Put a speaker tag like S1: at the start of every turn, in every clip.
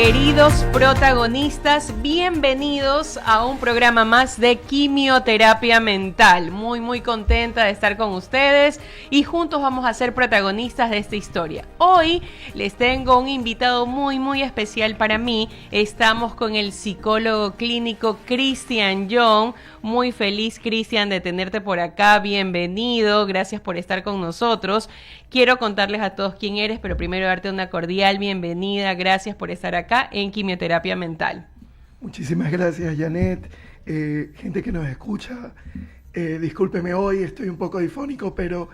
S1: queridos protagonistas, bienvenidos a un programa más de Quimioterapia Mental. Muy contenta de estar con ustedes y juntos vamos a ser protagonistas de esta historia. Hoy les tengo un invitado muy especial para mí. Estamos con el psicólogo clínico Cristian Young. Muy feliz, Cristian, de tenerte por acá. Bienvenido, gracias por estar con nosotros. Quiero contarles a todos quién eres, pero primero darte una cordial bienvenida. Gracias por estar acá en Quimioterapia Mental.
S2: Muchísimas gracias, Janet. Gente que nos escucha, discúlpeme hoy, estoy un poco difónico, pero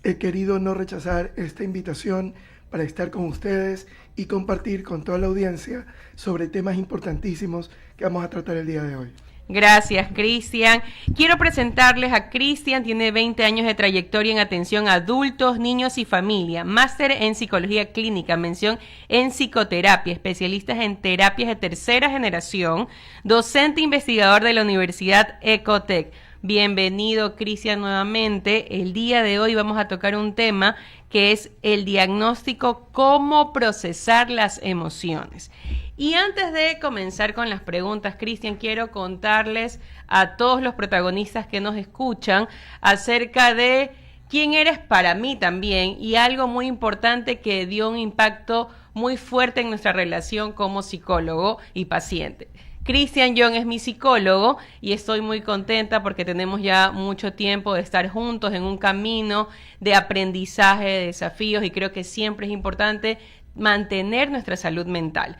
S2: he querido no rechazar esta invitación para estar con ustedes y compartir con toda la audiencia sobre temas importantísimos que vamos a tratar el día de hoy.
S1: Gracias, Cristian. Quiero presentarles a Cristian. Tiene 20 años de trayectoria en atención a adultos, niños y familia. Máster en psicología clínica, mención en psicoterapia, especialistas en terapias de tercera generación, docente investigador de la Universidad Ecotec. Bienvenido, Cristian, nuevamente. El día de hoy vamos a tocar un tema que es el diagnóstico, cómo procesar las emociones. Y antes de comenzar con las preguntas, Cristian, quiero contarles a todos los protagonistas que nos escuchan acerca de quién eres para mí también, y algo muy importante que dio un impacto muy fuerte en nuestra relación como psicólogo y paciente. Cristian Young es mi psicólogo y estoy muy contenta porque tenemos ya mucho tiempo de estar juntos en un camino de aprendizaje, de desafíos, y creo que siempre es importante mantener nuestra salud mental.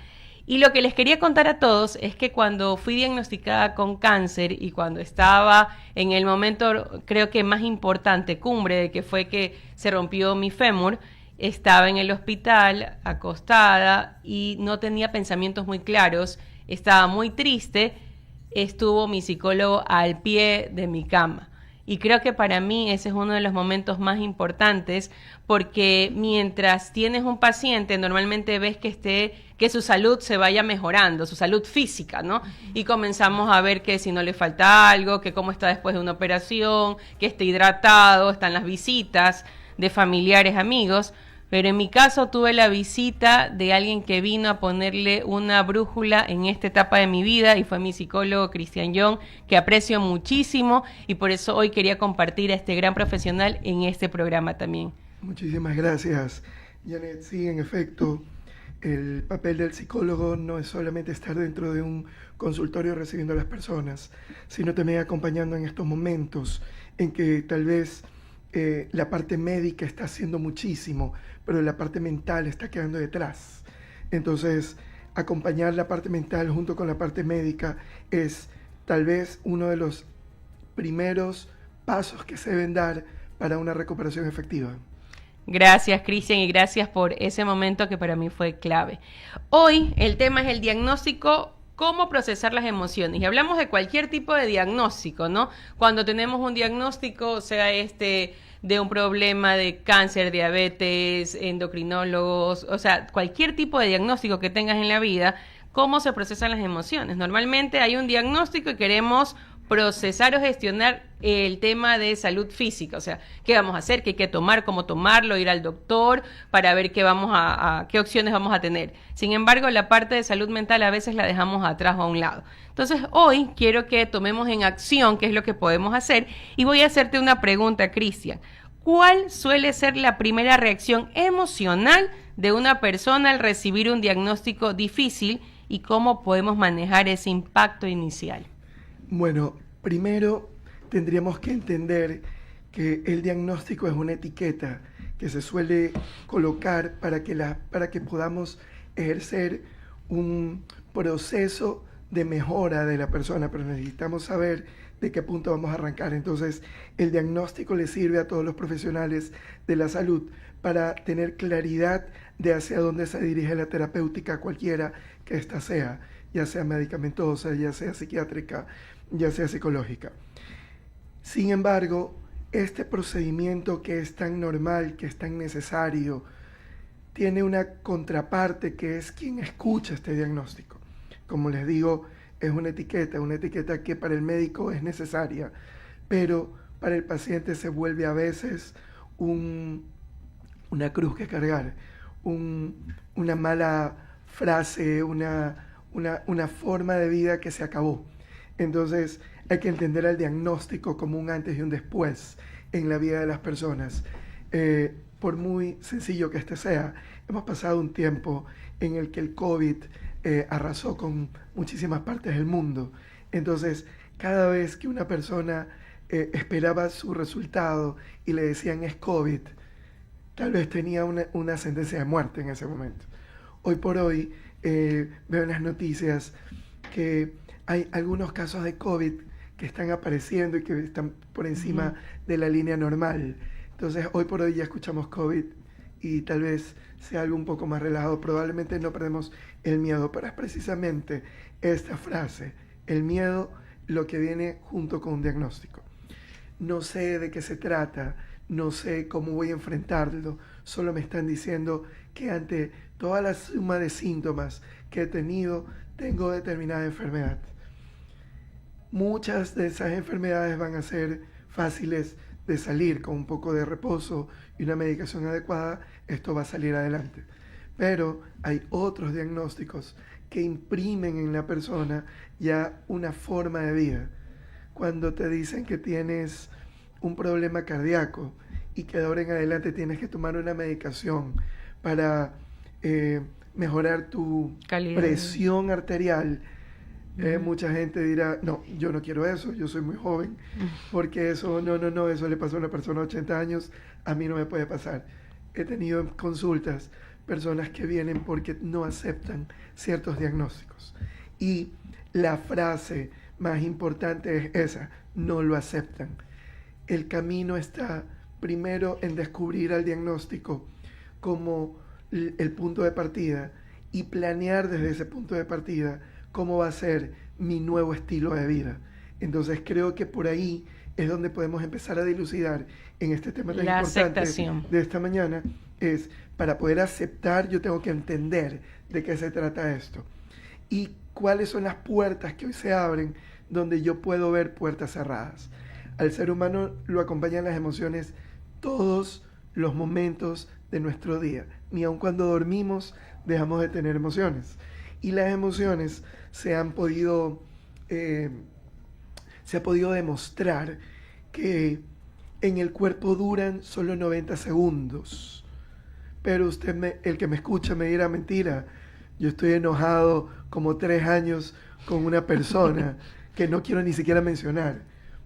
S1: Y lo que les quería contar a todos es que cuando fui diagnosticada con cáncer y cuando estaba en el momento, creo que más importante, cumbre, de que fue que se rompió mi fémur, estaba en el hospital acostada y no tenía pensamientos muy claros, estaba muy triste, estuvo mi psicólogo al pie de mi cama. Y creo que para mí ese es uno de los momentos más importantes, porque mientras tienes un paciente, normalmente ves que su salud se vaya mejorando, su salud física, ¿no? Y comenzamos a ver que si no le falta algo, que cómo está después de una operación, que esté hidratado, están las visitas de familiares, amigos. Pero en mi caso tuve la visita de alguien que vino a ponerle una brújula en esta etapa de mi vida y fue mi psicólogo Cristian Young, que aprecio muchísimo, y por eso hoy quería compartir a este gran profesional en este programa también.
S2: Muchísimas gracias, Janet. Sí, en efecto, el papel del psicólogo no es solamente estar dentro de un consultorio recibiendo a las personas, sino también acompañando en estos momentos en que tal vez la parte médica está haciendo muchísimo, pero la parte mental está quedando detrás. Entonces, acompañar la parte mental junto con la parte médica es tal vez uno de los primeros pasos que se deben dar para una recuperación efectiva.
S1: Gracias, Cristian, y gracias por ese momento que para mí fue clave. Hoy el tema es el diagnóstico, cómo procesar las emociones. Y hablamos de cualquier tipo de diagnóstico, ¿no? Cuando tenemos un diagnóstico, sea de un problema de cáncer, diabetes, endocrinólogos, o sea, cualquier tipo de diagnóstico que tengas en la vida, ¿cómo se procesan las emociones? Normalmente hay un diagnóstico y queremos procesar o gestionar el tema de salud física, o sea, qué vamos a hacer, qué hay que tomar, cómo tomarlo, ir al doctor para ver qué qué opciones vamos a tener. Sin embargo, la parte de salud mental a veces la dejamos atrás o a un lado. Entonces, hoy quiero que tomemos en acción qué es lo que podemos hacer, y voy a hacerte una pregunta, Cristian. ¿Cuál suele ser la primera reacción emocional de una persona al recibir un diagnóstico difícil y cómo podemos manejar ese impacto inicial?
S2: Bueno, primero tendríamos que entender que el diagnóstico es una etiqueta que se suele colocar para que podamos ejercer un proceso de mejora de la persona, pero necesitamos saber de qué punto vamos a arrancar. Entonces, el diagnóstico le sirve a todos los profesionales de la salud para tener claridad de hacia dónde se dirige la terapéutica, cualquiera que ésta sea, ya sea medicamentosa, ya sea psiquiátrica, ya sea psicológica. Sin embargo, este procedimiento que es tan normal, que es tan necesario, tiene una contraparte que es quien escucha este diagnóstico. Como les digo, es una etiqueta que para el médico es necesaria, pero para el paciente se vuelve a veces una cruz que cargar, una mala frase, una forma de vida que se acabó. Entonces hay que entender el diagnóstico como un antes y un después en la vida de las personas. Por muy sencillo que este sea, hemos pasado un tiempo en el que el COVID arrasó con muchísimas partes del mundo. Entonces, cada vez que una persona esperaba su resultado y le decían es COVID, tal vez tenía una sentencia de muerte en ese momento. Hoy por hoy veo en las noticias que hay algunos casos de COVID que están apareciendo y que están por encima de la línea normal. Entonces, hoy por hoy ya escuchamos COVID y tal vez sea algo un poco más relajado. Probablemente no perdemos el miedo, pero es precisamente esta frase, el miedo, lo que viene junto con un diagnóstico. No sé de qué se trata, no sé cómo voy a enfrentarlo, solo me están diciendo que ante toda la suma de síntomas que he tenido, tengo determinada enfermedad. Muchas de esas enfermedades van a ser fáciles de salir con un poco de reposo y una medicación adecuada, esto va a salir adelante. Pero hay otros diagnósticos que imprimen en la persona ya una forma de vida. Cuando te dicen que tienes un problema cardíaco y que de ahora en adelante tienes que tomar una medicación para mejorar tu presión arterial, mucha gente dirá, no, yo no quiero eso, yo soy muy joven, porque eso, no, eso le pasó a una persona de 80 años, a mí no me puede pasar. He tenido en consultas personas que vienen porque no aceptan ciertos diagnósticos. Y la frase más importante es esa, no lo aceptan. El camino está primero en descubrir el diagnóstico como el punto de partida y planear desde ese punto de partida cómo va a ser mi nuevo estilo de vida. Entonces creo que por ahí es donde podemos empezar a dilucidar en este tema tan importante de esta mañana, es para poder aceptar, yo tengo que entender de qué se trata esto. Y cuáles son las puertas que hoy se abren donde yo puedo ver puertas cerradas. Al ser humano lo acompañan las emociones todos los momentos de nuestro día. Ni aun cuando dormimos dejamos de tener emociones. Y las emociones se ha podido demostrar que en el cuerpo duran solo 90 segundos. Pero el que me escucha me dirá, mentira, yo estoy enojado como 3 años con una persona que no quiero ni siquiera mencionar.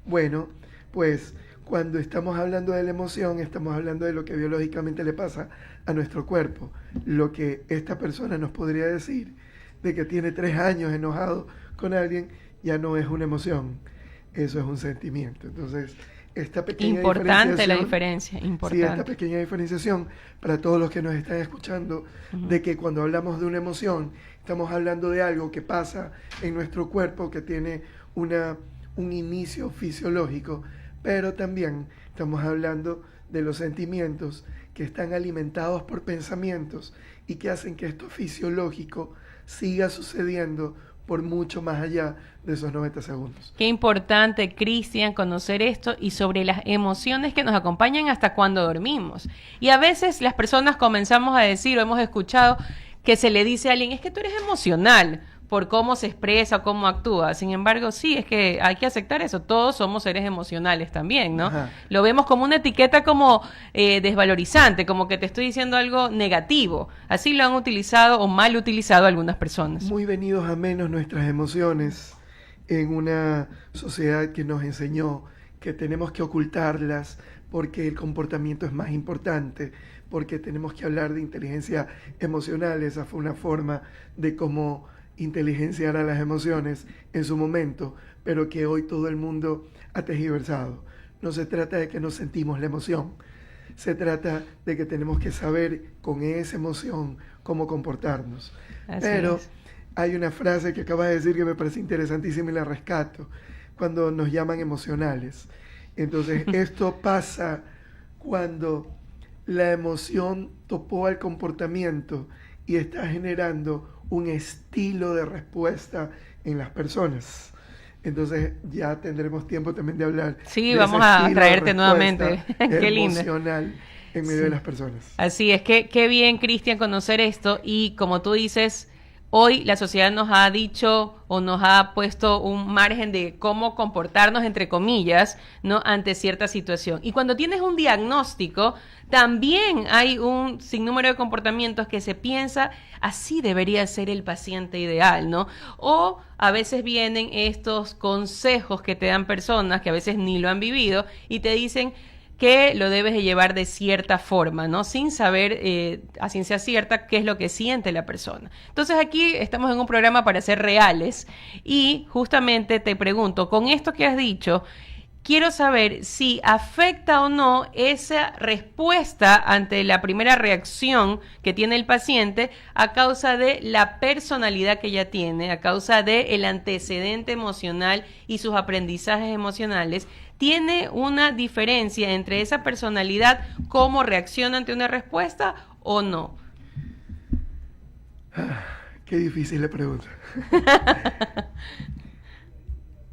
S2: Bueno, pues cuando estamos hablando de la emoción, estamos hablando de lo que biológicamente le pasa a nuestro cuerpo. Lo que esta persona nos podría decir de que tiene 3 años enojado con alguien, ya no es una emoción, eso es un sentimiento. Entonces, esta pequeña
S1: importante la diferencia, importante.
S2: Sí, esta pequeña diferenciación para todos los que nos están escuchando, de que cuando hablamos de una emoción, estamos hablando de algo que pasa en nuestro cuerpo, que tiene un inicio fisiológico, pero también estamos hablando de los sentimientos que están alimentados por pensamientos y que hacen que esto fisiológico siga sucediendo por mucho más allá de esos 90 segundos.
S1: Qué importante, Cristian, conocer esto y sobre las emociones que nos acompañan hasta cuando dormimos. Y a veces las personas comenzamos a decir o hemos escuchado que se le dice a alguien, es que tú eres emocional por cómo se expresa o cómo actúa. Sin embargo, sí, es que hay que aceptar eso. Todos somos seres emocionales también, ¿no?
S2: Ajá.
S1: Lo vemos como una etiqueta como desvalorizante, como que te estoy diciendo algo negativo. Así lo han utilizado o mal utilizado algunas personas.
S2: Muy venidos a menos nuestras emociones en una sociedad que nos enseñó que tenemos que ocultarlas porque el comportamiento es más importante, porque tenemos que hablar de inteligencia emocional. Esa fue una forma de cómo inteligenciar a las emociones en su momento, pero que hoy todo el mundo ha tergiversado. No se trata de que no sentimos la emoción, se trata de que tenemos que saber con esa emoción cómo comportarnos. Pero hay una frase que acabas de decir que me parece interesantísima y la rescato, cuando nos llaman emocionales. Entonces, esto pasa cuando la emoción topó al comportamiento y está generando un estilo de respuesta en las personas. Entonces ya tendremos tiempo también de hablar.
S1: Sí, vamos a traerte nuevamente. Qué lindo.
S2: Emocional. en medio de las personas.
S1: Así es, que qué bien, Cristian, conocer esto. Y como tú dices, hoy la sociedad nos ha dicho o nos ha puesto un margen de cómo comportarnos, entre comillas, ¿no? Ante cierta situación. Y cuando tienes un diagnóstico, también hay un sinnúmero de comportamientos que se piensa así debería ser el paciente ideal, ¿no? O a veces vienen estos consejos que te dan personas que a veces ni lo han vivido y te dicen que lo debes de llevar de cierta forma, ¿no? Sin saber a ciencia cierta qué es lo que siente la persona. Entonces aquí estamos en un programa para ser reales y justamente te pregunto, con esto que has dicho, quiero saber si afecta o no esa respuesta ante la primera reacción que tiene el paciente a causa de la personalidad que ya tiene, a causa del antecedente emocional y sus aprendizajes emocionales. ¿Tiene una diferencia entre esa personalidad, cómo reacciona ante una respuesta o no?
S2: Qué difícil la pregunta.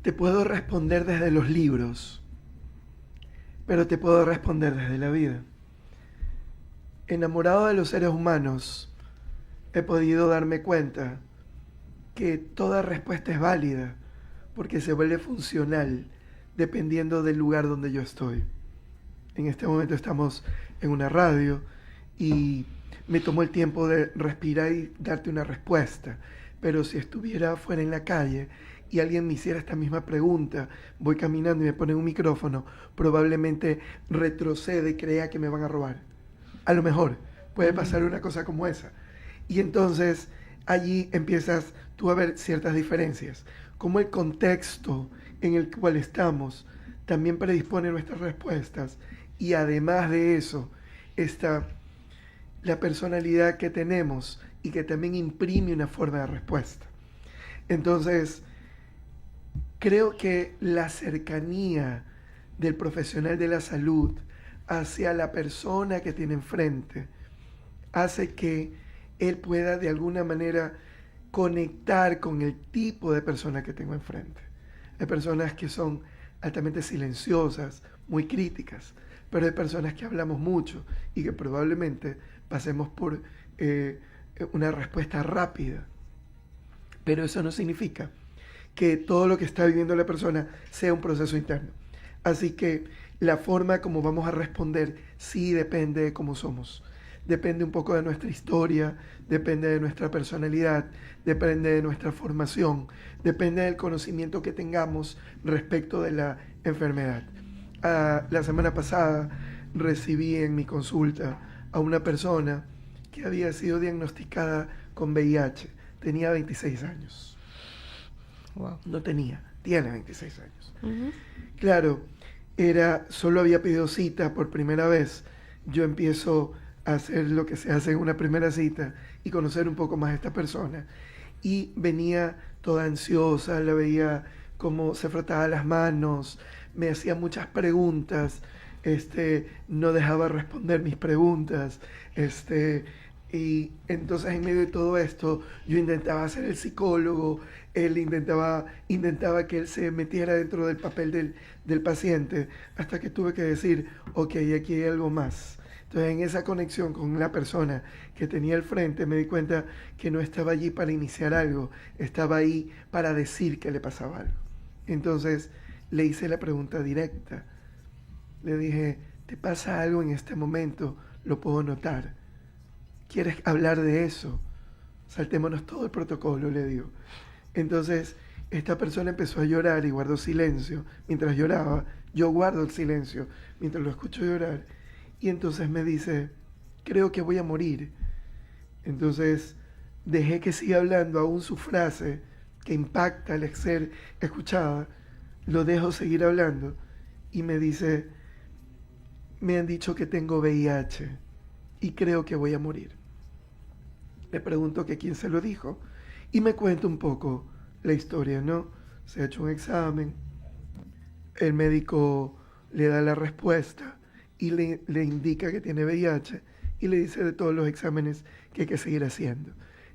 S2: Te puedo responder desde los libros, pero te puedo responder desde la vida. Enamorado de los seres humanos, he podido darme cuenta que toda respuesta es válida porque se vuelve funcional dependiendo del lugar donde yo estoy. En este momento estamos en una radio y me tomó el tiempo de respirar y darte una respuesta. Pero si estuviera fuera en la calle y alguien me hiciera esta misma pregunta, voy caminando y me ponen un micrófono, probablemente retrocede y crea que me van a robar. A lo mejor puede pasar una cosa como esa. Y entonces allí empiezas tú a ver ciertas diferencias. Como el contexto en el cual estamos también predispone nuestras respuestas. Y además de eso está la personalidad que tenemos y que también imprime una forma de respuesta. Entonces, creo que la cercanía del profesional de la salud hacia la persona que tiene enfrente hace que él pueda de alguna manera conectar con el tipo de persona que tengo enfrente. Hay personas que son altamente silenciosas, muy críticas, pero hay personas que hablamos mucho y que probablemente pasemos por una respuesta rápida. Pero eso no significa que todo lo que está viviendo la persona sea un proceso interno. Así que la forma como vamos a responder sí depende de cómo somos. Depende un poco de nuestra historia, depende de nuestra personalidad, depende de nuestra formación, depende del conocimiento que tengamos respecto de la enfermedad. La semana pasada recibí en mi consulta a una persona que había sido diagnosticada con VIH. Tenía 26 años.
S1: Wow.
S2: No tenía, tiene 26 años.
S1: Uh-huh.
S2: Claro, solo había pedido cita por primera vez. Yo empiezo a hacer lo que se hace en una primera cita y conocer un poco más a esta persona. Y venía toda ansiosa, la veía cómo se frotaba las manos, me hacía muchas preguntas, no dejaba responder mis preguntas, y entonces en medio de todo esto yo intentaba ser el psicólogo, él intentaba que él se metiera dentro del papel del paciente, hasta que tuve que decir, ok, aquí hay algo más. Entonces en esa conexión con la persona que tenía al frente me di cuenta que no estaba allí para iniciar algo, estaba ahí para decir que le pasaba algo. Entonces le hice la pregunta directa. Le dije, ¿te pasa algo en este momento? Lo puedo notar. ¿Quieres hablar de eso? Saltémonos todo el protocolo, le digo. Entonces esta persona empezó a llorar y guardó silencio. Mientras lloraba, yo guardo el silencio mientras lo escucho llorar. Y entonces me dice, creo que voy a morir. Entonces dejé que siga hablando, aún su frase que impacta al ser escuchada, lo dejo seguir hablando y me dice, me han dicho que tengo VIH y creo que voy a morir. Le pregunto que quién se lo dijo y me cuenta un poco la historia, ¿no? Se ha hecho un examen, el médico le da la respuesta y le indica que tiene VIH y le dice de todos los exámenes que hay que seguir haciendo.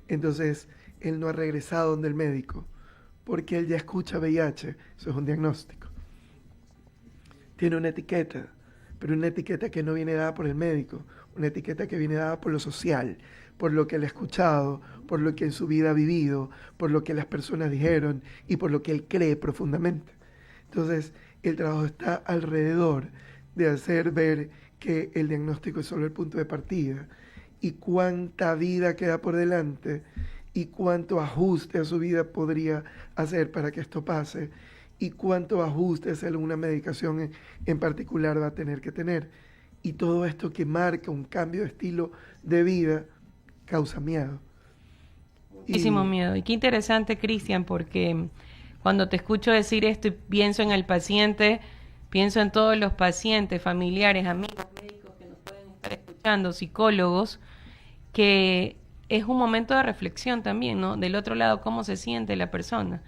S2: Entonces, él no ha regresado donde el médico porque él ya escucha VIH, eso es un diagnóstico. Tiene una etiqueta, pero una etiqueta que no viene dada por el médico, una etiqueta que viene dada por lo social, por lo que él ha escuchado, por lo que en su vida ha vivido, por lo que las personas dijeron y por lo que él cree profundamente. Entonces, el trabajo está alrededor de hacer ver que el diagnóstico es solo el punto de partida y cuánta vida queda por delante y cuánto ajuste a su vida podría hacer para que esto pase y cuánto ajuste a una medicación en particular va a tener que tener. Y todo esto que marca un cambio de estilo de vida causa miedo.
S1: Muchísimo miedo. Y qué interesante, Cristian, porque cuando te escucho decir esto y pienso en el paciente, pienso en todos los pacientes, familiares, amigos, médicos que nos pueden estar escuchando, psicólogos, que es un momento de reflexión también, ¿no? Del otro lado, cómo se siente la persona,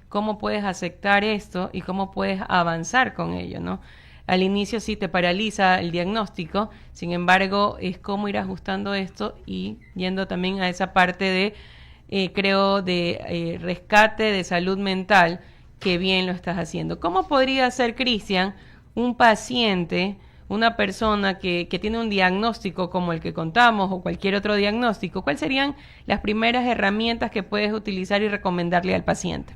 S1: cómo puedes aceptar esto y cómo puedes avanzar con ello, ¿no? Al inicio sí te paraliza el diagnóstico, sin embargo, es cómo ir ajustando esto y yendo también a esa parte de, creo, de rescate de salud mental, que bien lo estás haciendo. ¿Cómo podría ser, Cristian, un paciente, una persona que tiene un diagnóstico como el que contamos o cualquier otro diagnóstico? ¿Cuáles serían las primeras herramientas que puedes utilizar y recomendarle al paciente?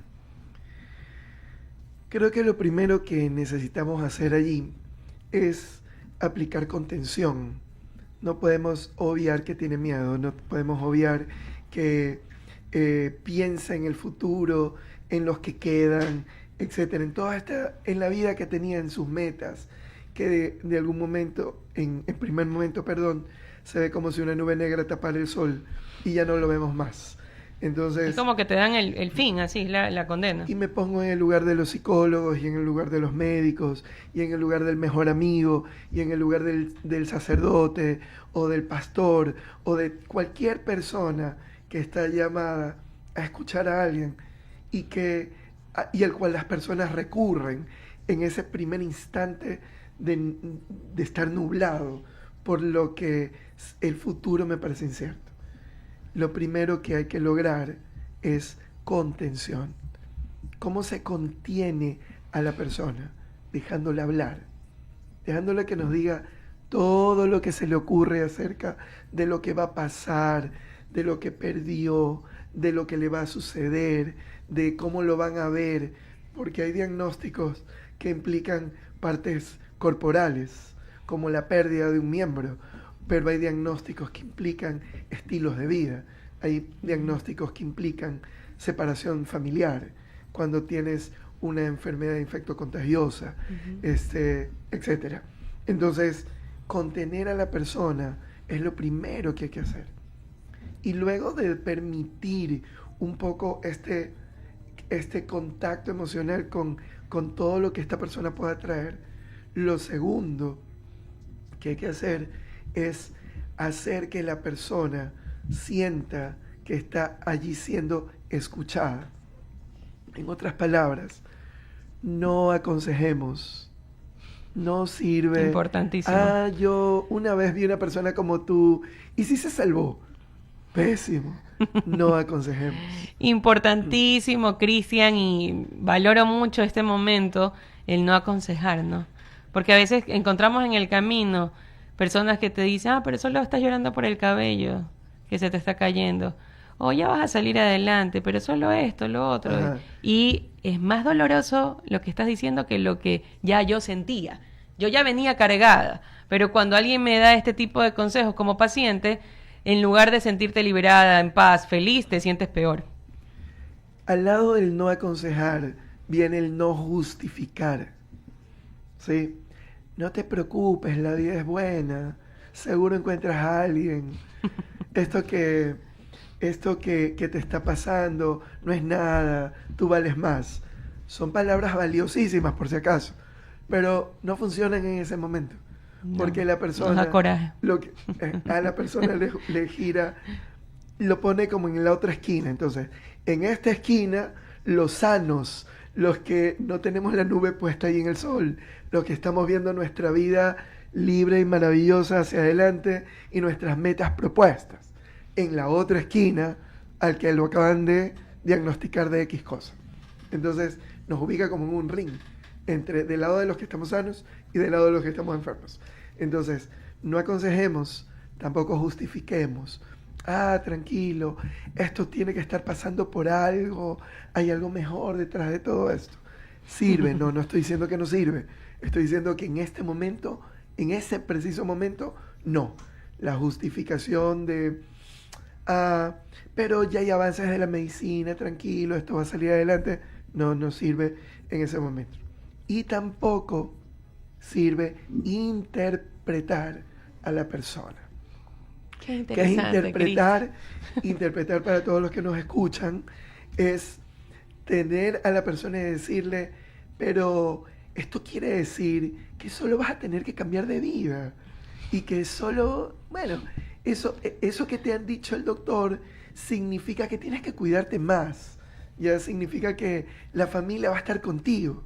S2: Creo que lo primero que necesitamos hacer allí es aplicar contención. No podemos obviar que tiene miedo, no podemos obviar que piensa en el futuro, en los que quedan, etcétera, en la vida que tenía, en sus metas, que de algún momento, en primer momento, se ve como si una nube negra tapara el sol y ya no lo vemos más. Entonces,
S1: es como que te dan el fin, así, la condena.
S2: Y me pongo en el lugar de los psicólogos y en el lugar de los médicos y en el lugar del mejor amigo y en el lugar del sacerdote o del pastor o de cualquier persona que está llamada a escuchar a alguien y al cual las personas recurren en ese primer instante de estar nublado por lo que el futuro me parece incierto. Lo primero que hay que lograr es contención. ¿Cómo se contiene a la persona? Dejándola hablar, dejándola que nos diga todo lo que se le ocurre acerca de lo que va a pasar, de lo que perdió, de lo que le va a suceder, de cómo lo van a ver, porque hay diagnósticos que implican partes corporales, como la pérdida de un miembro, pero hay diagnósticos que implican estilos de vida, hay diagnósticos que implican separación familiar, cuando tienes una enfermedad infectocontagiosa, etcétera. Entonces, contener a la persona es lo primero que hay que hacer. Y luego de permitir un poco este contacto emocional con todo lo que esta persona pueda traer, lo segundo que hay que hacer es hacer que la persona sienta que está allí siendo escuchada. En otras palabras, no aconsejemos, no sirve.
S1: Importantísimo.
S2: Yo una vez vi una persona como tú y sí se salvó. Pésimo. No aconsejemos.
S1: Importantísimo, Cristian, y valoro mucho este momento, el no aconsejar, ¿no? Porque a veces encontramos en el camino personas que te dicen, pero solo estás llorando por el cabello que se te está cayendo. O ya vas a salir adelante, pero solo esto, lo otro.
S2: Ajá.
S1: Y es más doloroso lo que estás diciendo que lo que ya yo sentía. Yo ya venía cargada, pero cuando alguien me da este tipo de consejos como paciente, en lugar de sentirte liberada, en paz, feliz, te sientes peor.
S2: Al lado del no aconsejar viene el no justificar. ¿Sí? No te preocupes, la vida es buena, seguro encuentras a alguien. Esto que te está pasando no es nada, tú vales más. Son palabras valiosísimas por si acaso, pero no funcionan en ese momento.
S1: No,
S2: porque la persona,
S1: nos da coraje.
S2: A la persona le gira, lo pone como en la otra esquina. Entonces, en esta esquina, los sanos, los que no tenemos la nube puesta ahí en el sol, los que estamos viendo nuestra vida libre y maravillosa hacia adelante y nuestras metas propuestas. En la otra esquina, al que lo acaban de diagnosticar de X cosa. Entonces, nos ubica como en un ring. entre del lado de los que estamos sanos y del lado de los que estamos enfermos. Entonces, no aconsejemos, tampoco justifiquemos. Ah, tranquilo, esto tiene que estar pasando por algo, hay algo mejor detrás de todo esto. Sirve, no estoy diciendo que no sirve, estoy diciendo que en este momento, en ese preciso momento, no. La justificación de, pero ya hay avances de la medicina, tranquilo, esto va a salir adelante, no sirve en ese momento. Y tampoco sirve interpretar a la persona.
S1: Qué
S2: ¿Qué es
S1: interesante,
S2: interpretar? Interpretar para todos los que nos escuchan es tener a la persona y decirle, pero esto quiere decir que solo vas a tener que cambiar de vida y que solo, bueno, eso que te han dicho el doctor significa que tienes que cuidarte más, ya significa que la familia va a estar contigo.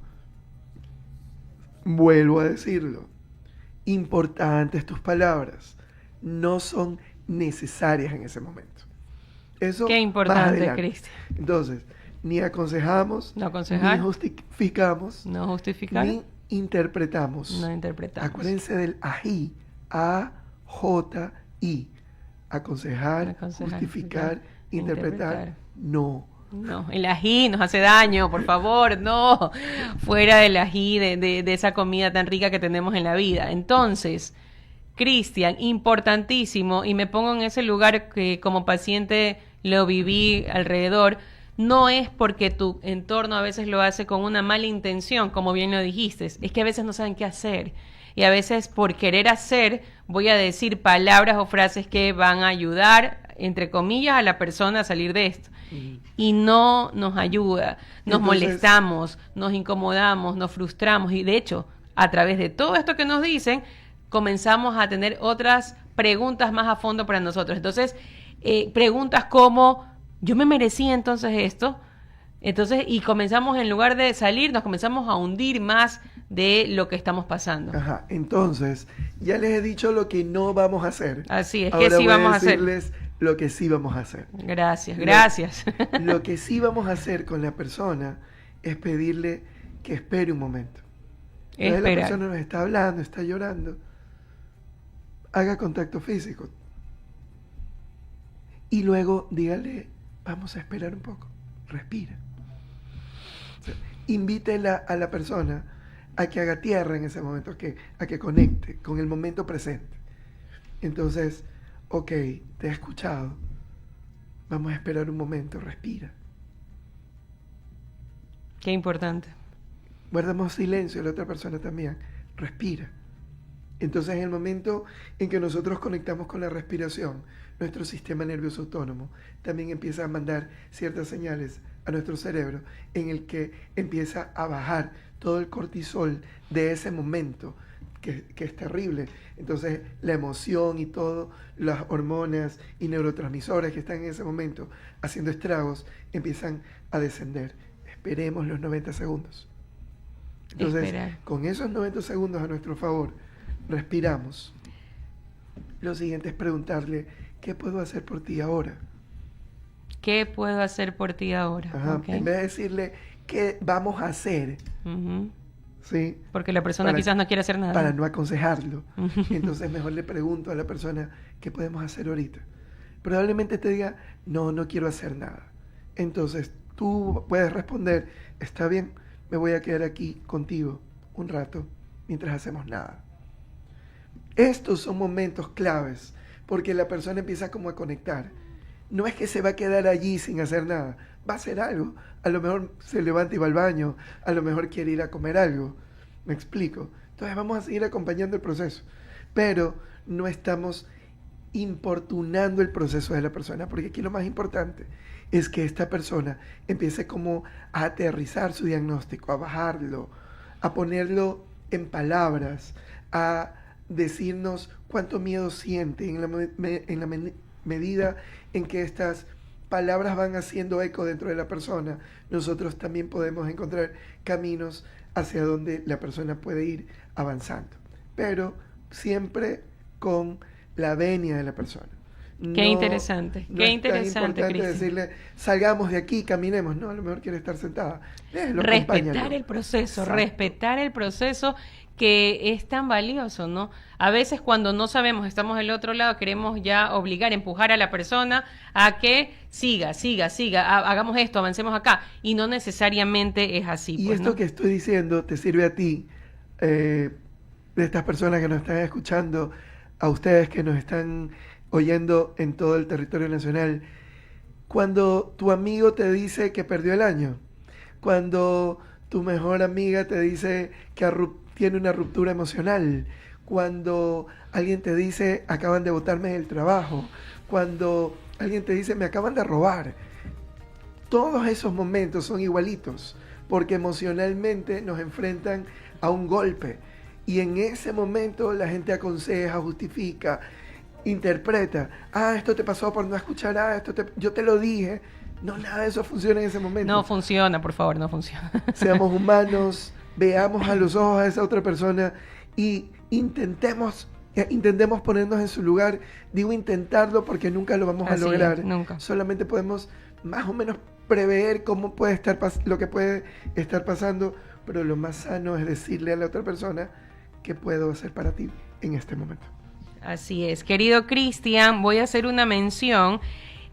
S2: Vuelvo a decirlo, importantes tus palabras, no son necesarias en ese momento. Eso
S1: Qué importante, Cristian.
S2: Entonces, ni aconsejamos,
S1: No aconsejar,
S2: ni justificamos,
S1: no justificar,
S2: ni interpretamos.
S1: no interpretamos.
S2: Acuérdense del ají, A-J-I. Aconsejar, justificar, interpretar, no.
S1: No, el ají nos hace daño, por favor, no. Fuera del ají, de esa comida tan rica que tenemos en la vida. Entonces, Cristian, importantísimo, y me pongo en ese lugar que como paciente lo viví alrededor, no es porque tu entorno a veces lo hace con una mala intención, como bien lo dijiste, es que a veces no saben qué hacer. Y a veces por querer hacer voy a decir palabras o frases que van a ayudar, entre comillas, a la persona a salir de esto. Y no nos ayuda, nos molestamos, nos incomodamos, nos frustramos y de hecho, a través de todo esto que nos dicen, comenzamos a tener otras preguntas más a fondo para nosotros. Entonces, preguntas como, ¿yo me merecía entonces esto? Entonces, y comenzamos, en lugar de salir, nos comenzamos a hundir más de lo que estamos pasando.
S2: Ajá, entonces, ya les he dicho lo que no vamos a hacer.
S1: Así es,
S2: ahora
S1: que sí
S2: voy
S1: vamos a hacer.
S2: decirles lo que sí vamos a hacer.
S1: Gracias.
S2: Lo que sí vamos a hacer con la persona es pedirle que espere un momento. Entonces la persona nos está hablando, está llorando. Haga contacto físico. Y luego dígale, vamos a esperar un poco. Respira. O sea, invítela a la persona a que haga tierra en ese momento, a que conecte con el momento presente. Entonces, ok, te he escuchado. Vamos a esperar un momento, respira.
S1: Qué importante.
S2: Guardamos silencio, la otra persona también. Respira. Entonces, en el momento en que nosotros conectamos con la respiración, nuestro sistema nervioso autónomo también empieza a mandar ciertas señales a nuestro cerebro en el que empieza a bajar todo el cortisol de ese momento, que es terrible. Entonces, la emoción y todo, las hormonas y neurotransmisores que están en ese momento haciendo estragos, empiezan a descender. Esperemos los 90 segundos. Entonces, con esos 90 segundos a nuestro favor, respiramos. Lo siguiente es preguntarle, ¿qué puedo hacer por ti ahora?
S1: ¿Qué puedo hacer por ti ahora?
S2: Ajá,
S1: Okay.
S2: En vez de decirle, ¿qué vamos a hacer? ¿Sí?
S1: Porque la persona quizás no quiere hacer nada.
S2: Para no aconsejarlo. Entonces mejor le pregunto a la persona, ¿qué podemos hacer ahorita? Probablemente te diga, no quiero hacer nada. Entonces tú puedes responder, está bien, me voy a quedar aquí contigo un rato mientras hacemos nada. Estos son momentos claves porque la persona empieza como a conectar. No es que se va a quedar allí sin hacer nada, va a hacer algo. A lo mejor se levanta y va al baño, a lo mejor quiere ir a comer algo. ¿Me explico? Entonces vamos a seguir acompañando el proceso, pero no estamos importunando el proceso de la persona, porque aquí lo más importante es que esta persona empiece como a aterrizar su diagnóstico, a bajarlo, a ponerlo en palabras, a decirnos cuánto miedo siente en la medida en que estas palabras van haciendo eco dentro de la persona. Nosotros también podemos encontrar caminos hacia donde la persona puede ir avanzando, pero siempre con la venia de la persona.
S1: Qué interesante,
S2: no
S1: qué
S2: es
S1: interesante,
S2: tan importante
S1: Cristian.
S2: decirle, salgamos de aquí, caminemos. No, a lo mejor quiere estar sentada.
S1: Respetar el proceso,
S2: Exacto.
S1: respetar el proceso que es tan valioso, ¿no? A veces cuando no sabemos, estamos del otro lado, queremos ya obligar, empujar a la persona a que siga, hagamos esto, avancemos acá, y no necesariamente es así.
S2: Y
S1: pues,
S2: esto
S1: ¿no?
S2: que estoy diciendo te sirve a ti, de estas personas que nos están escuchando, a ustedes que nos están oyendo en todo el territorio nacional. Cuando tu amigo te dice que perdió el año, cuando tu mejor amiga te dice que tiene una ruptura emocional, cuando alguien te dice acaban de botarme del trabajo, cuando alguien te dice me acaban de robar, todos esos momentos son igualitos, porque emocionalmente nos enfrentan a un golpe. Y en ese momento la gente aconseja, justifica, interpreta. Esto te pasó por no escuchar, yo te lo dije. No, nada de eso funciona en ese momento.
S1: No funciona, por favor, no funciona.
S2: Seamos humanos, veamos a los ojos a esa otra persona y intentemos ponernos en su lugar. Digo intentarlo porque nunca lo vamos a
S1: Así
S2: lograr.
S1: es, nunca.
S2: Solamente podemos más o menos prever cómo puede estar lo que puede estar pasando, pero lo más sano es decirle a la otra persona qué puedo hacer para ti en este momento.
S1: Así es. Querido Cristian, voy a hacer una mención.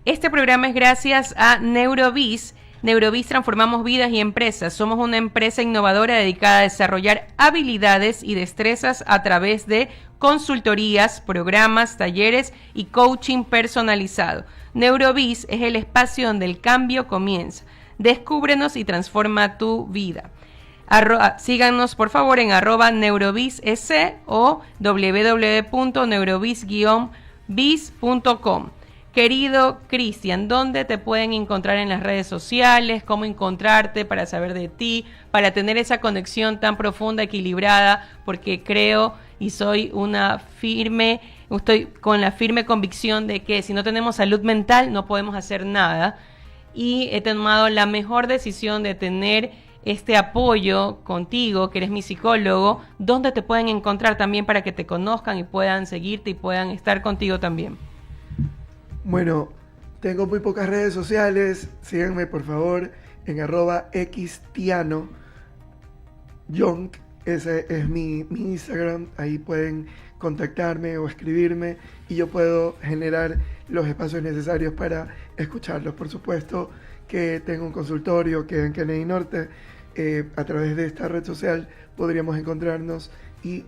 S1: Este programa es gracias a Neurobiz. Neurobiz transformamos vidas y empresas. Somos una empresa innovadora dedicada a desarrollar habilidades y destrezas a través de consultorías, programas, talleres y coaching personalizado. Neurobiz es el espacio donde el cambio comienza. Descúbrenos y transforma tu vida. Síganos por favor en @neurobizsc o www.neurobiz-biz.com. Querido Cristian, ¿dónde te pueden encontrar en las redes sociales? ¿Cómo encontrarte para saber de ti? Para tener esa conexión tan profunda, equilibrada, porque creo y estoy con la firme convicción de que si no tenemos salud mental no podemos hacer nada. Y he tomado la mejor decisión de tener este apoyo contigo, que eres mi psicólogo. ¿Dónde te pueden encontrar también para que te conozcan y puedan seguirte y puedan estar contigo también?
S2: Bueno, tengo muy pocas redes sociales. Síganme por favor en @xtiano. Ese es mi Instagram. Ahí pueden contactarme o escribirme y yo puedo generar los espacios necesarios para escucharlos. Por supuesto que tengo un consultorio que en Kennedy Norte, a través de esta red social podríamos encontrarnos y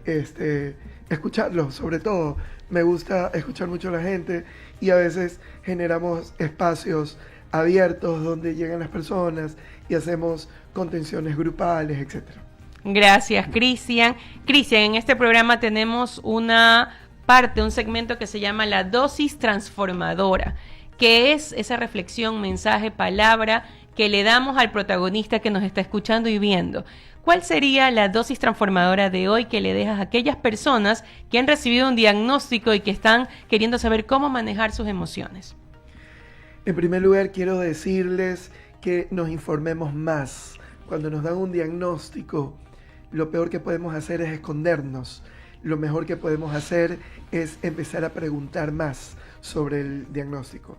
S2: escucharlos. Sobre todo me gusta escuchar mucho a la gente y a veces generamos espacios abiertos donde llegan las personas y hacemos contenciones grupales, etcétera.
S1: Gracias, Cristian. Cristian, en este programa tenemos una parte, un segmento que se llama la dosis transformadora, que es esa reflexión, mensaje, palabra que le damos al protagonista que nos está escuchando y viendo. ¿Cuál sería la dosis transformadora de hoy que le dejas a aquellas personas que han recibido un diagnóstico y que están queriendo saber cómo manejar sus emociones?
S2: En primer lugar, quiero decirles que nos informemos más. Cuando nos dan un diagnóstico, lo peor que podemos hacer es escondernos. Lo mejor que podemos hacer es empezar a preguntar más sobre el diagnóstico.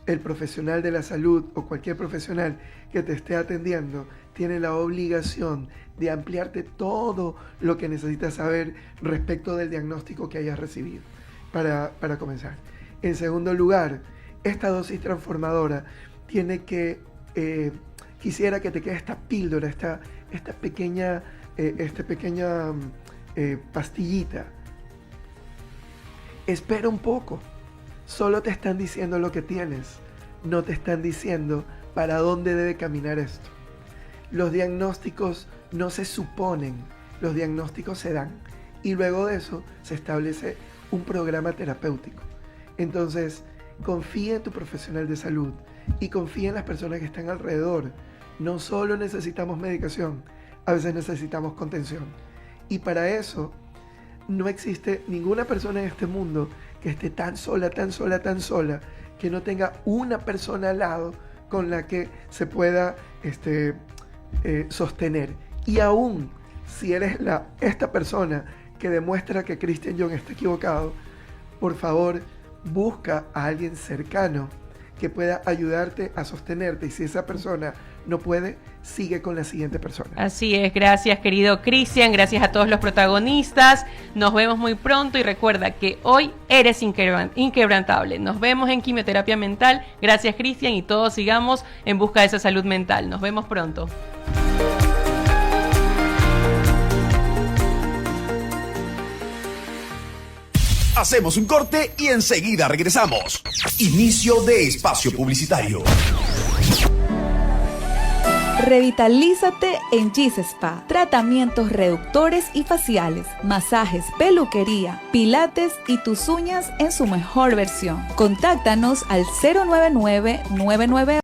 S2: El profesional de la salud o cualquier profesional que te esté atendiendo tiene la obligación de ampliarte todo lo que necesitas saber respecto del diagnóstico que hayas recibido para comenzar. En segundo lugar, esta dosis transformadora tiene que, quisiera que te quede esta píldora, esta pequeña pastillita. Espera un poco. Solo te están diciendo lo que tienes, no te están diciendo para dónde debe caminar esto. Los diagnósticos no se suponen, los diagnósticos se dan y luego de eso se establece un programa terapéutico. Entonces, confía en tu profesional de salud y confía en las personas que están alrededor. No solo necesitamos medicación, a veces necesitamos contención. Y para eso no existe ninguna persona en este mundo que esté tan sola, que no tenga una persona al lado con la que se pueda sostener. Y aún si eres esta persona que demuestra que Christian Young está equivocado, por favor, busca a alguien cercano que pueda ayudarte a sostenerte, y si esa persona no puede, sigue con la siguiente persona.
S1: Así es, gracias querido Cristian, gracias a todos los protagonistas, nos vemos muy pronto y recuerda que hoy eres inquebrantable. Nos vemos en Quimioterapia Mental, gracias Cristian, y todos sigamos en busca de esa salud mental. Nos vemos pronto.
S3: Hacemos un corte y enseguida regresamos. Inicio de espacio publicitario.
S4: Revitalízate en G-Spa. Tratamientos reductores y faciales, masajes, peluquería, pilates y tus uñas en su mejor versión. Contáctanos al 099-99